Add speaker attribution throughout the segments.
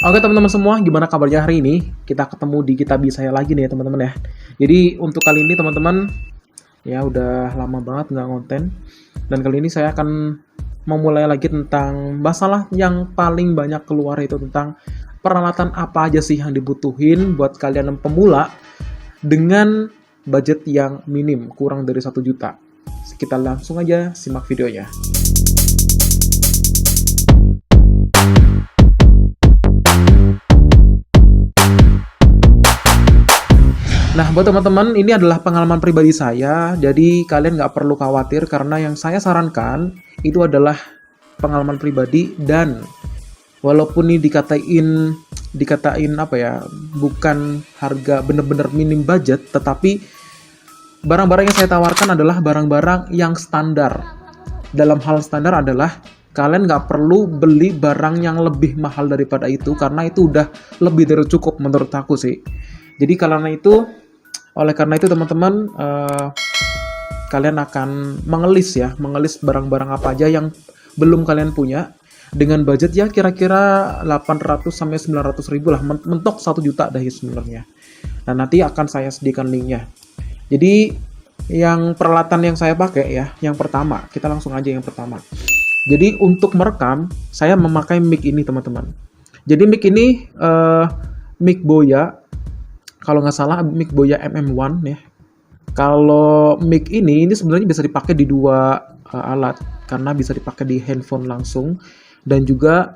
Speaker 1: Oke teman-teman semua, gimana kabarnya hari ini? Kita ketemu di Kitabisa saya lagi nih ya teman-teman ya. Jadi untuk kali ini teman-teman, ya udah lama banget nggak konten. Dan kali ini saya akan memulai lagi tentang masalah yang paling banyak keluar, itu tentang peralatan apa aja sih yang dibutuhin buat kalian pemula dengan budget yang minim, kurang dari 1 juta. Kita langsung aja simak videonya. Nah, buat teman-teman, ini adalah pengalaman pribadi saya, jadi kalian nggak perlu khawatir karena yang saya sarankan itu adalah pengalaman pribadi dan walaupun ini dikatain apa ya, bukan harga bener-bener minim budget, tetapi barang-barang yang saya tawarkan adalah barang-barang yang standar. Dalam hal standar adalah kalian nggak perlu beli barang yang lebih mahal daripada itu karena itu udah lebih dari cukup menurut aku sih. Jadi oleh karena itu teman-teman, kalian akan mengelis barang-barang apa aja yang belum kalian punya dengan budget ya kira-kira 800 sampai 900 ribu lah, mentok 1 juta dah sebenarnya. Nah, nanti akan saya sediakan linknya. Jadi yang peralatan yang saya pakai ya, yang pertama, kita langsung aja yang pertama. Jadi untuk merekam, saya memakai mic ini teman-teman. Jadi mic ini mic Boya, kalau nggak salah mic Boya MM1 ya. Kalau mic ini sebenarnya bisa dipakai di dua alat, karena bisa dipakai di handphone langsung dan juga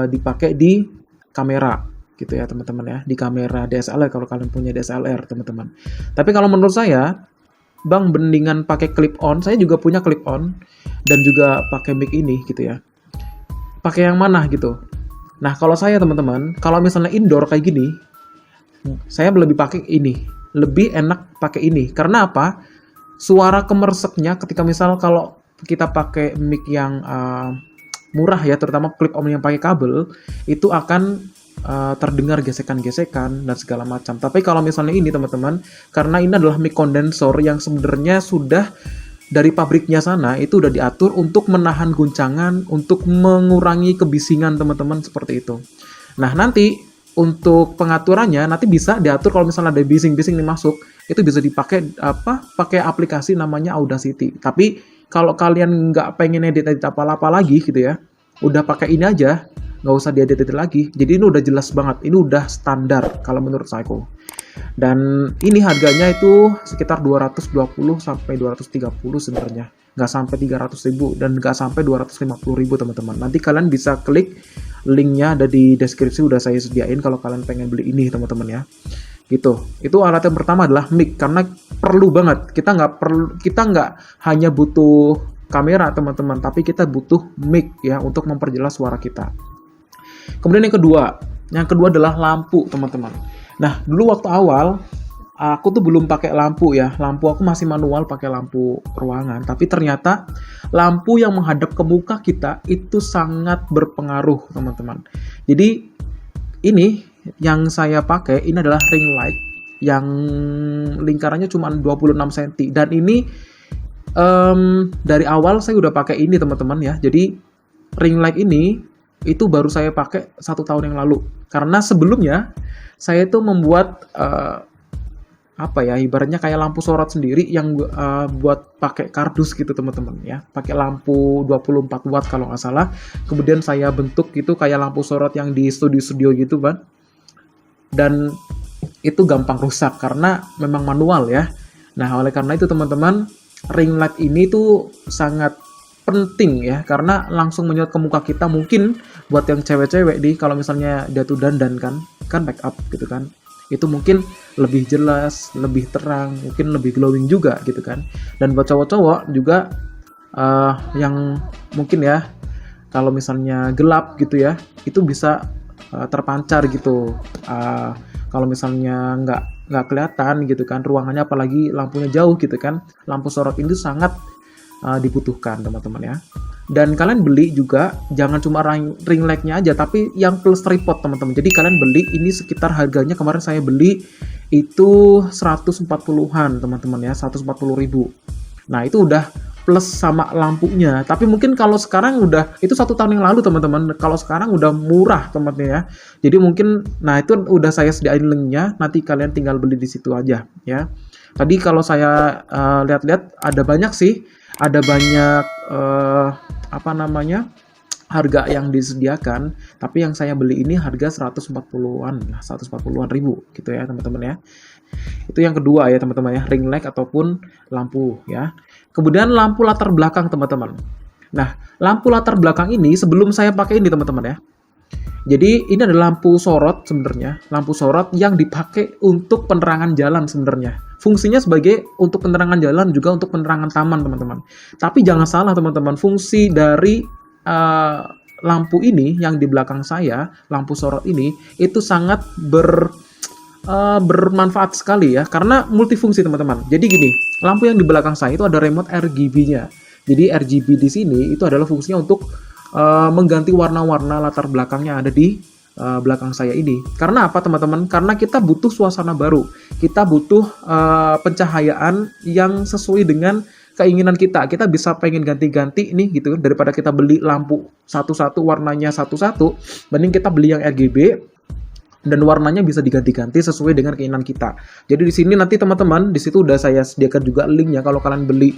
Speaker 1: dipakai di kamera gitu ya teman-teman ya, di kamera DSLR kalau kalian punya DSLR teman-teman. Tapi kalau menurut saya, bang, mendingan pakai clip on. Saya juga punya clip on dan juga pakai mic ini gitu ya. Pakai yang mana gitu? Nah, kalau saya teman-teman, kalau misalnya indoor kayak gini, saya lebih pakai ini, lebih enak pakai ini. Karena apa? Suara kemerseknya ketika misal kalau kita pakai mic yang murah ya, terutama clip on yang pakai kabel, itu akan terdengar gesekan-gesekan dan segala macam. Tapi kalau misalnya ini teman-teman, karena ini adalah mic kondensor yang sebenarnya sudah dari pabriknya sana, itu udah diatur untuk menahan guncangan, untuk mengurangi kebisingan teman-teman, seperti itu. Nah, nanti untuk pengaturannya nanti bisa diatur kalau misalnya ada bising-bising nih masuk, itu bisa dipakai pakai aplikasi namanya Audacity. Tapi kalau kalian nggak pengen edit apa-apa lagi gitu ya, udah pakai ini aja, nggak usah diedit lagi. Jadi ini udah jelas banget, ini udah standar kalau menurut saya. Dan ini harganya itu sekitar 220 sampai 230 sebenarnya, nggak sampai 300 ribu dan nggak sampai 250 ribu teman-teman. Nanti kalian bisa klik linknya, ada di deskripsi, udah saya sediain kalau kalian pengen beli ini teman-teman ya. Gitu. Itu alat yang pertama adalah mic, karena perlu banget. Kita nggak hanya butuh kamera teman-teman, tapi kita butuh mic ya untuk memperjelas suara kita. Kemudian yang kedua adalah lampu teman-teman. Nah, dulu waktu awal aku tuh belum pakai lampu ya. Lampu aku masih manual pakai lampu ruangan, tapi ternyata lampu yang menghadap ke muka kita itu sangat berpengaruh, teman-teman. Jadi ini yang saya pakai ini adalah ring light yang lingkarannya cuma 26 cm dan ini dari awal saya udah pakai ini teman-teman ya. Jadi ring light ini itu baru saya pakai 1 tahun yang lalu, karena sebelumnya saya itu membuat ibaratnya kayak lampu sorot sendiri yang buat pakai kardus gitu teman-teman ya, pakai lampu 24 watt kalau nggak salah. Kemudian saya bentuk gitu kayak lampu sorot yang di studio-studio gitu kan, dan itu gampang rusak karena memang manual ya. Nah, oleh karena itu teman-teman, ring light ini tuh sangat penting ya, karena langsung menyot ke muka kita. Mungkin buat yang cewek-cewek kalau misalnya dia tuh dandan kan make up gitu kan, itu mungkin lebih jelas, lebih terang, mungkin lebih glowing juga gitu kan. Dan buat cowok-cowok juga yang mungkin ya kalau misalnya gelap gitu ya, itu bisa terpancar gitu. Kalau misalnya nggak kelihatan gitu kan ruangannya, apalagi lampunya jauh gitu kan, lampu sorot ini sangat dibutuhkan teman-teman ya. Dan kalian beli juga jangan cuma ring light-nya aja, tapi yang plus tripod teman-teman. Jadi kalian beli ini sekitar harganya, kemarin saya beli itu 140-an teman-teman ya, 140 ribu. Nah, itu udah plus sama lampunya. Tapi mungkin kalau sekarang udah, itu 1 tahun yang lalu teman-teman, kalau sekarang udah murah teman-teman ya. Jadi mungkin, nah itu udah saya sediain linknya, nanti kalian tinggal beli di situ aja ya. Tadi kalau saya lihat-lihat ada banyak sih, ada banyak harga yang disediakan, tapi yang saya beli ini harga 140-an lah, 140-an ribu gitu ya teman-teman ya. Itu yang kedua ya teman-teman ya, ring light ataupun lampu ya. Kemudian lampu latar belakang teman-teman. Nah, lampu latar belakang ini sebelum saya pakai ini teman-teman ya. Jadi ini adalah lampu sorot sebenarnya, lampu sorot yang dipakai untuk penerangan jalan sebenarnya. Fungsinya sebagai untuk penerangan jalan juga untuk penerangan taman teman-teman. Tapi jangan salah teman-teman, fungsi dari lampu ini yang di belakang saya, lampu sorot ini itu sangat bermanfaat sekali ya, karena multifungsi teman-teman. Jadi gini, lampu yang di belakang saya itu ada remote RGB-nya. Jadi RGB di sini itu adalah fungsinya untuk mengganti warna-warna latar belakangnya ada di belakang saya ini. Karena apa teman-teman? Karena kita butuh suasana baru, kita butuh pencahayaan yang sesuai dengan keinginan kita. Kita bisa pengen ganti-ganti nih gitu, daripada kita beli lampu satu-satu warnanya satu-satu, mending kita beli yang RGB dan warnanya bisa diganti-ganti sesuai dengan keinginan kita. Jadi di sini nanti teman-teman, di situ udah saya sediakan juga linknya. Kalau kalian beli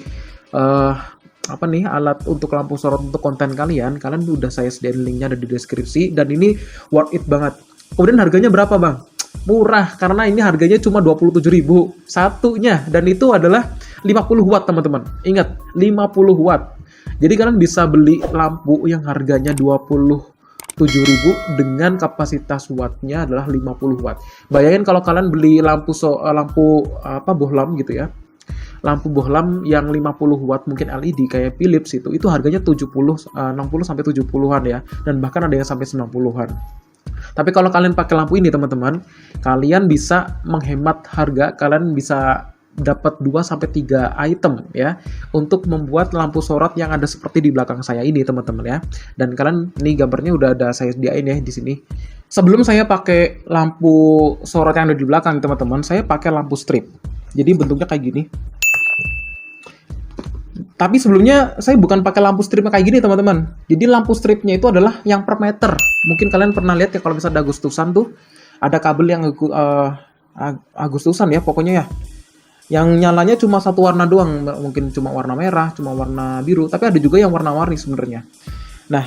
Speaker 1: alat untuk lampu sorot untuk konten kalian udah saya sediain linknya ada di deskripsi, dan ini worth it banget. Kemudian harganya berapa bang? Murah, karena ini harganya cuma 27.000 satunya, dan itu adalah 50 watt teman-teman. Ingat, 50 watt. Jadi kalian bisa beli lampu yang harganya 27.000 dengan kapasitas wattnya adalah 50 watt. Bayangin kalau kalian beli lampu bohlam gitu ya. Lampu bohlam yang 50 watt mungkin LED kayak Philips itu harganya 60 sampai 70-an ya, dan bahkan ada yang sampai 90-an. Tapi kalau kalian pakai lampu ini teman-teman, kalian bisa menghemat harga, kalian bisa dapat 2 sampai 3 item ya untuk membuat lampu sorot yang ada seperti di belakang saya ini teman-teman ya. Dan kalian nih gambarnya udah ada saya sediain ya di sini. Sebelum saya pakai lampu sorot yang ada di belakang teman-teman, saya pakai lampu strip. Jadi bentuknya kayak gini. Tapi sebelumnya saya bukan pakai lampu stripnya kayak gini teman-teman. Jadi lampu stripnya itu adalah yang per meter. Mungkin kalian pernah lihat ya kalau misalnya ada Agustusan tuh, ada kabel yang Agustusan ya pokoknya ya. Yang nyalanya cuma satu warna doang, mungkin cuma warna merah, cuma warna biru, tapi ada juga yang warna-warni sebenarnya. Nah,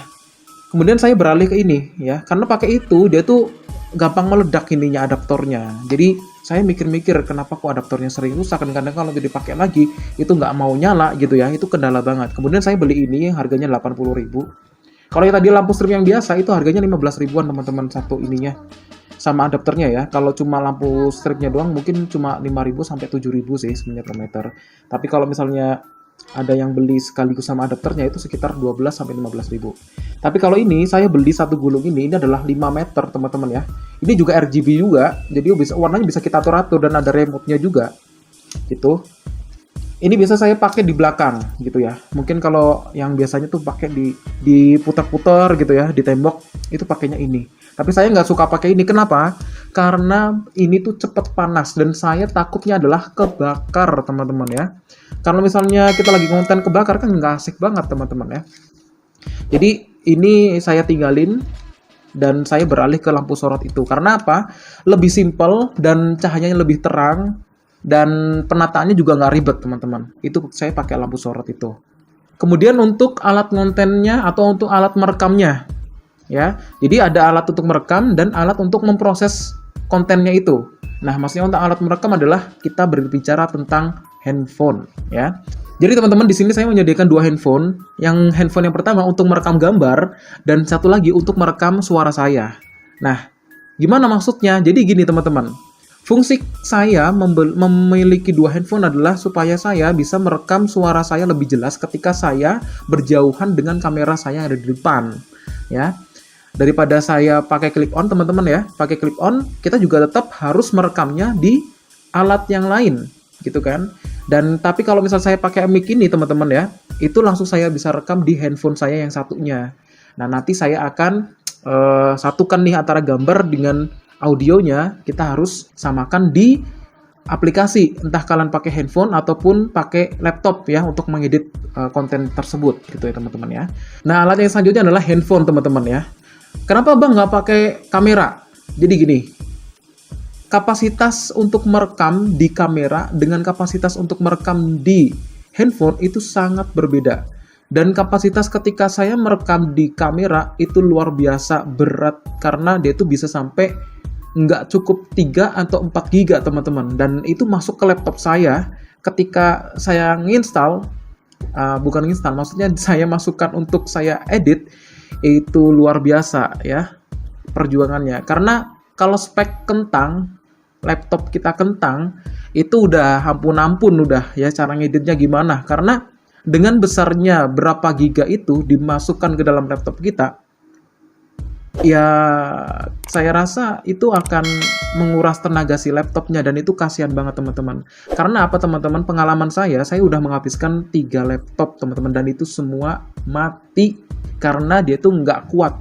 Speaker 1: kemudian saya beralih ke ini ya, karena pakai itu dia tuh gampang meledak ininya adaptornya. Jadi saya mikir-mikir kenapa kok adaptornya sering rusak, dan kadang kalau dipakai lagi itu nggak mau nyala gitu ya, itu kendala banget. Kemudian saya beli ini harganya 80.000. Kalau yang tadi lampu strip yang biasa itu harganya 15 ribuan teman-teman satu ininya. Sama adapternya ya. Kalau cuma lampu stripnya doang mungkin cuma 5.000 sampai 7.000 sih sebenarnya per meter. Tapi kalau misalnya ada yang beli sekaligus sama adapternya itu sekitar 12 sampai 15.000. Tapi kalau ini saya beli satu gulung ini adalah 5 meter teman-teman ya. Ini juga RGB juga, jadi warnanya bisa kita atur-atur dan ada remote-nya juga. Gitu. Ini biasa saya pakai di belakang gitu ya. Mungkin kalau yang biasanya tuh pakai diputar-putar gitu ya di tembok, itu pakainya ini. Tapi saya nggak suka pakai ini. Kenapa? Karena ini tuh cepet panas dan saya takutnya adalah kebakar teman-teman ya. Karena misalnya kita lagi konten kebakar kan nggak asik banget teman-teman ya. Jadi ini saya tinggalin dan saya beralih ke lampu sorot itu. Karena apa? Lebih simple dan cahayanya lebih terang dan penataannya juga nggak ribet teman-teman. Itu saya pakai lampu sorot itu. Kemudian untuk alat ngontennya atau untuk alat merekamnya ya. Jadi ada alat untuk merekam dan alat untuk memproses kontennya itu. Nah, maksudnya untuk alat merekam adalah kita berbicara tentang handphone ya. Jadi teman-teman di sini saya menyediakan 2 handphone. Yang handphone yang pertama untuk merekam gambar dan satu lagi untuk merekam suara saya. Nah, gimana maksudnya? Jadi gini teman-teman. Fungsi saya memiliki 2 handphone adalah supaya saya bisa merekam suara saya lebih jelas ketika saya berjauhan dengan kamera saya yang ada di depan ya. Daripada saya pakai clip on teman-teman ya, pakai clip on kita juga tetap harus merekamnya di alat yang lain gitu kan. Dan tapi kalau misal saya pakai mic ini teman-teman ya, itu langsung saya bisa rekam di handphone saya yang satunya. Nah nanti saya akan satukan nih antara gambar dengan audionya, kita harus samakan di aplikasi, entah kalian pakai handphone ataupun pakai laptop ya untuk mengedit konten tersebut gitu ya teman-teman ya. Nah, alat yang selanjutnya adalah handphone teman-teman ya. Kenapa Bang nggak pakai kamera? Jadi gini, kapasitas untuk merekam di kamera dengan kapasitas untuk merekam di handphone itu sangat berbeda. Dan kapasitas ketika saya merekam di kamera itu luar biasa berat karena dia itu bisa sampai nggak cukup 3 atau 4 giga teman-teman. Dan itu masuk ke laptop saya ketika saya nginstal, bukan nginstal, maksudnya saya masukkan untuk saya edit, itu luar biasa ya perjuangannya. Karena kalau spek kentang, laptop kita kentang, itu udah ampun-ampun udah ya cara ngeditnya gimana. Karena dengan besarnya berapa giga itu dimasukkan ke dalam laptop kita, ya saya rasa itu akan menguras tenaga si laptopnya dan itu kasihan banget teman-teman. Karena apa teman-teman? Pengalaman saya udah menghabiskan 3 laptop teman-teman dan itu semua mati karena dia tuh nggak kuat.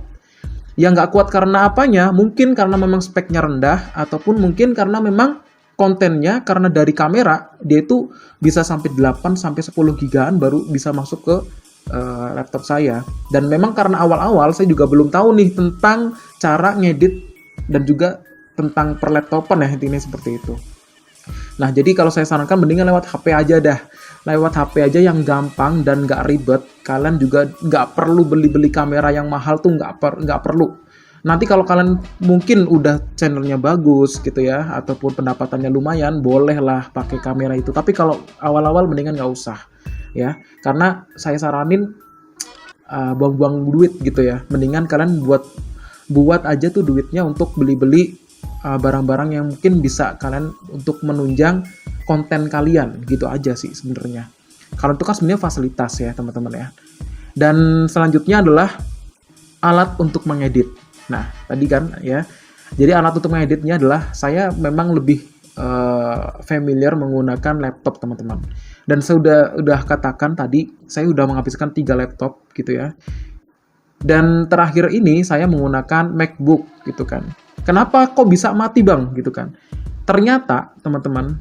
Speaker 1: Yang nggak kuat karena apanya? Mungkin karena memang speknya rendah ataupun mungkin karena memang kontennya, karena dari kamera dia itu bisa sampai 8 sampai 10 gigaan baru bisa masuk ke laptop saya. Dan memang karena awal-awal saya juga belum tahu nih tentang cara ngedit dan juga tentang perlaptopan ya, intinya seperti itu. Nah, jadi kalau saya sarankan mendingan lewat HP aja dah. Lewat HP aja yang gampang dan nggak ribet. Kalian juga nggak perlu beli-beli kamera yang mahal tuh, nggak perlu. Nanti kalau kalian mungkin udah channelnya bagus gitu ya, ataupun pendapatannya lumayan, bolehlah pakai kamera itu. Tapi kalau awal-awal mendingan nggak usah ya, karena saya saranin buang-buang duit gitu ya. Mendingan kalian buat aja tuh duitnya untuk beli-beli barang-barang yang mungkin bisa kalian untuk menunjang konten kalian gitu aja sih sebenarnya. Kalau itu kan sebenarnya fasilitas ya teman-teman ya. Dan selanjutnya adalah alat untuk mengedit. Nah, tadi kan ya, jadi alat untuk mengeditnya adalah saya memang lebih familiar menggunakan laptop teman-teman. Dan saya udah katakan tadi, saya udah menghabiskan 3 laptop gitu ya. Dan terakhir ini saya menggunakan MacBook gitu kan. Kenapa kok bisa mati Bang gitu kan? Ternyata teman-teman,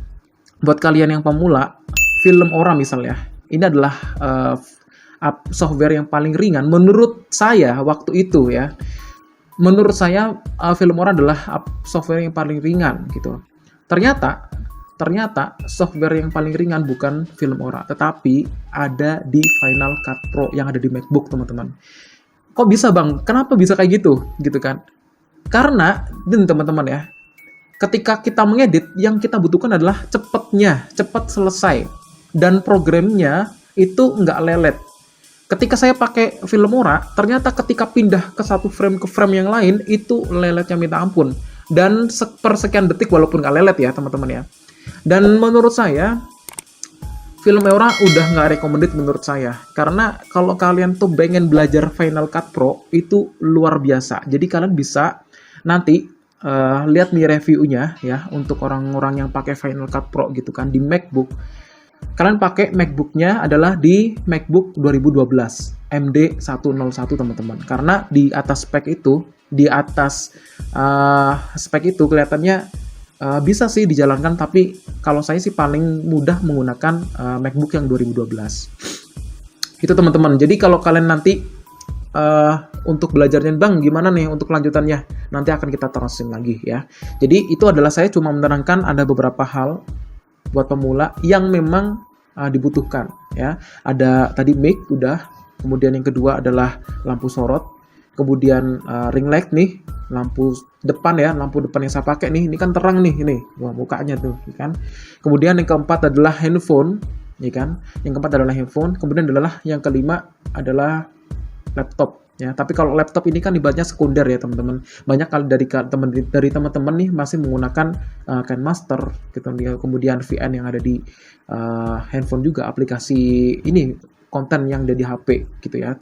Speaker 1: buat kalian yang pemula, Filmora misalnya, ini adalah software yang paling ringan menurut saya waktu itu ya. Menurut saya Filmora adalah software yang paling ringan gitu. Ternyata software yang paling ringan bukan Filmora, tetapi ada di Final Cut Pro yang ada di MacBook teman-teman. Kok bisa Bang? Kenapa bisa kayak gitu kan? Karena teman-teman ya, ketika kita mengedit yang kita butuhkan adalah cepat selesai dan programnya itu nggak lelet. Ketika saya pakai Filmora, ternyata ketika pindah ke satu frame ke frame yang lain, itu leletnya minta ampun. Dan per sekian detik, walaupun nggak lelet ya teman-teman ya. Dan menurut saya, Filmora udah nggak recommended menurut saya. Karena kalau kalian tuh pengen belajar Final Cut Pro, itu luar biasa. Jadi kalian bisa nanti lihat nih reviewnya ya, untuk orang-orang yang pakai Final Cut Pro gitu kan, di MacBook. Kalian pakai MacBook-nya adalah di MacBook 2012 MD101 teman-teman. Karena di atas spek itu kelihatannya bisa sih dijalankan, tapi kalau saya sih paling mudah menggunakan MacBook yang 2012. Itu teman-teman. Jadi kalau kalian nanti untuk belajarnya Bang gimana nih untuk lanjutannya, nanti akan kita terusin lagi ya. Jadi itu adalah saya cuma menerangkan ada beberapa hal buat pemula yang memang dibutuhkan ya. Ada tadi mic udah, kemudian yang kedua adalah lampu sorot, kemudian ring light nih, lampu depan ya, lampu depan yang saya pakai nih, ini kan terang nih, ini wah mukanya tuh kan. Kemudian yang keempat adalah handphone ya kan, kemudian adalah yang kelima adalah laptop ya. Tapi kalau laptop ini kan ibaratnya sekunder ya teman-teman. Banyak kali dari teman-teman nih masih menggunakan KineMaster gitu, kemudian VN yang ada di handphone juga, aplikasi ini konten yang ada di HP gitu ya.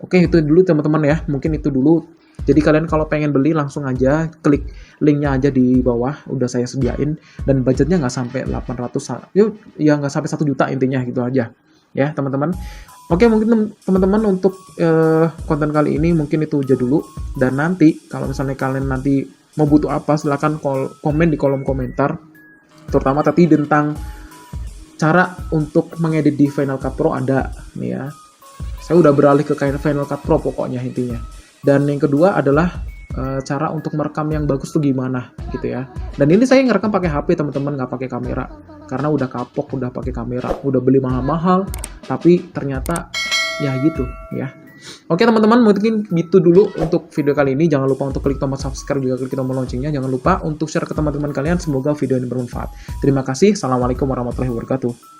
Speaker 1: Oke, itu dulu teman-teman ya, mungkin itu dulu. Jadi kalian kalau pengen beli langsung aja klik linknya aja di bawah, udah saya sediain, dan budgetnya nggak sampai 800 ya nggak sampai 1 juta intinya gitu aja ya teman-teman. Oke, mungkin teman-teman untuk konten kali ini mungkin itu aja dulu. Dan nanti kalau misalnya kalian nanti mau butuh apa, silahkan komen di kolom komentar. terutama tadi tentang cara untuk mengedit di Final Cut Pro ada nih ya. Saya udah beralih ke Final Cut Pro pokoknya intinya. Dan yang kedua adalah cara untuk merekam yang bagus tuh gimana gitu ya. Dan ini saya ngerekam pakai HP teman-teman, nggak pakai kamera karena udah kapok udah pakai kamera, udah beli mahal-mahal tapi ternyata ya gitu ya. Oke teman-teman, mungkin gitu dulu untuk video kali ini. Jangan lupa untuk klik tombol subscribe, juga klik tombol loncengnya. Jangan lupa untuk share ke teman-teman kalian. Semoga video ini bermanfaat. Terima kasih. Assalamualaikum warahmatullahi wabarakatuh.